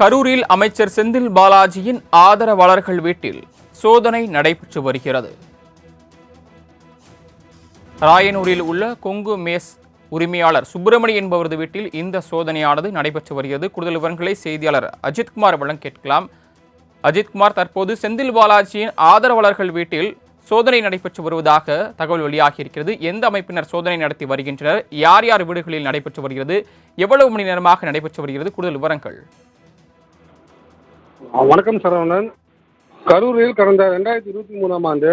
கரூரில் அமைச்சர் செந்தில் பாலாஜியின் ஆதரவாளர்கள் வீட்டில் சோதனை நடைபெற்று வருகிறது. ராயனூரில் உள்ள கொங்கு மேஸ் உரிமையாளர் சுப்பிரமணி என்பவரது வீட்டில் இந்த சோதனையானது நடைபெற்று வருகிறது. கூடுதல் விவரங்களை செய்தியாளர் அஜித்குமார் வழங்க கேட்கலாம். அஜித்குமார், தற்போது செந்தில் பாலாஜியின் ஆதரவாளர்கள் வீட்டில் சோதனை நடைபெற்று வருவதாக தகவல் வெளியாகியிருக்கிறது. எந்த அமைப்பினர் சோதனை நடத்தி வருகின்றனர்? யார் யார் வீடுகளில் நடைபெற்று வருகிறது? எவ்வளவு மணி நேரமாக நடைபெற்று வருகிறது? கூடுதல் விவரங்கள். வணக்கம் சரவணன். கரூரில் கடந்த 2023ஆம் ஆண்டு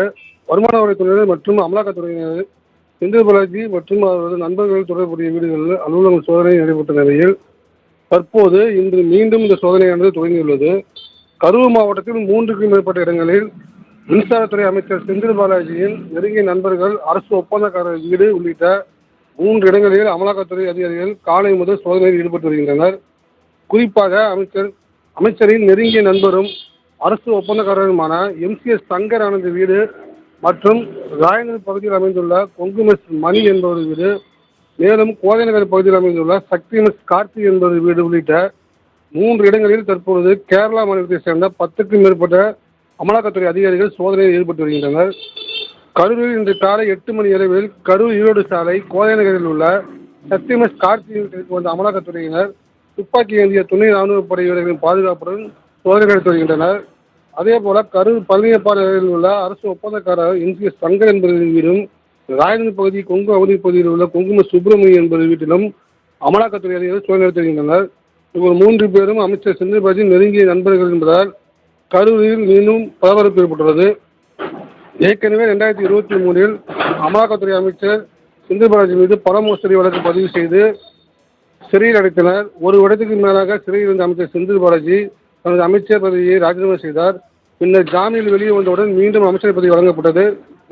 வருமான வரித்துறையினர் மற்றும் அமலாக்கத்துறையினர் செந்தில் பாலாஜி மற்றும் அவரது நண்பர்கள் தொடர்புடைய வீடுகளில் அலுவலகம் சோதனை நடைபெற்ற நிலையில் தற்போது இன்று மீண்டும் இந்த சோதனையானது தொடங்கியுள்ளது. கரூர் மாவட்டத்தில் 3க்கும் மேற்பட்ட இடங்களில் மின்சாரத்துறை அமைச்சர் செந்தில் பாலாஜியின் நெருங்கிய நண்பர்கள், அரசு ஒப்பந்தக்காரர் வீடு உள்ளிட்ட 3 இடங்களில் அமலாக்கத்துறை அதிகாரிகள் காலை முதல் சோதனையில் ஈடுபட்டு வருகின்றனர். குறிப்பாக அமைச்சரின் நெருங்கிய நண்பரும் அரசு ஒப்பந்தக்காரருமான MCS சங்கர் ஆனந்த் வீடு மற்றும் ராயனூர் பகுதியில் அமைந்துள்ள கொங்கு மெஸ் மணி என்பவர் வீடு, மேலும் கோதைநகர் பகுதியில் அமைந்துள்ள சக்தி மெஸ் கார்த்தி என்பவர் வீடு உள்ளிட்ட 3 இடங்களில் தற்பொழுது கேரளா மாநிலத்தைச் சேர்ந்த 10க்கும் மேற்பட்ட அமலாக்கத்துறை அதிகாரிகள் சோதனையில் ஈடுபட்டு வருகின்றனர். கரூரில் இன்று காலை 8 மணி அளவில் கரூர் ஈரோடு சாலை கோதைநகரில் உள்ள சக்தி மெஸ் கார்த்தி வீட்டிற்கு வந்த அமலாக்கத்துறையினர் துப்பாக்கி ஏந்திய துணை ராணுவ படை வீரர்களின் பாதுகாப்புடன் சோதனை நடத்தி வருகின்றனர். அதேபோல கரூர் பழனியப்பாடு நகரில் உள்ள அரசு ஒப்பந்தக்காரர் MCS சங்கர் என்பவரின் வீடும், ராயனூர் பகுதி கொங்கு அவதி பகுதியில் உள்ள கொங்கும சுப்பிரமணி என்பது வீட்டிலும் அமலாக்கத்துறை அதிகாரிகள் சோதனை நடத்தி வருகின்றனர். இவர் 3 பேரும் அமைச்சர் செந்தில் பாலாஜி நெருங்கிய நண்பர்கள் என்பதால் கரூரில் மீண்டும் பரபரப்பு ஏற்பட்டுள்ளது. ஏற்கனவே 2023இல் அமலாக்கத்துறை அமைச்சர் செந்தில் பாலாஜி மீது பண மோசடி வழக்கு பதிவு செய்து சிறையில் அடைத்தனர். ஒரு வருடத்துக்கு மேலாக சிறையில் இருந்த அமைச்சர் செந்தில் பாலாஜி தனது அமைச்சர் பதவியை ராஜினாமா செய்தார். பின்னர் ஜாமீனில் வெளியே வந்தவுடன் மீண்டும் அமைச்சர் பதவி வழங்கப்பட்டது.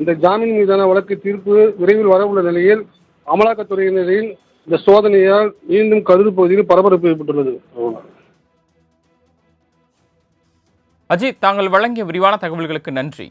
இந்த ஜாமீன் மீதான வழக்கு தீர்ப்பு விரைவில் வரவுள்ள நிலையில் அமலாக்கத்துறையினரின் இந்த சோதனையால் மீண்டும் கரூர் பகுதியில் பரபரப்பு ஏற்பட்டுள்ளது. அஜித், தாங்கள் வழங்கிய விரிவான தகவல்களுக்கு நன்றி.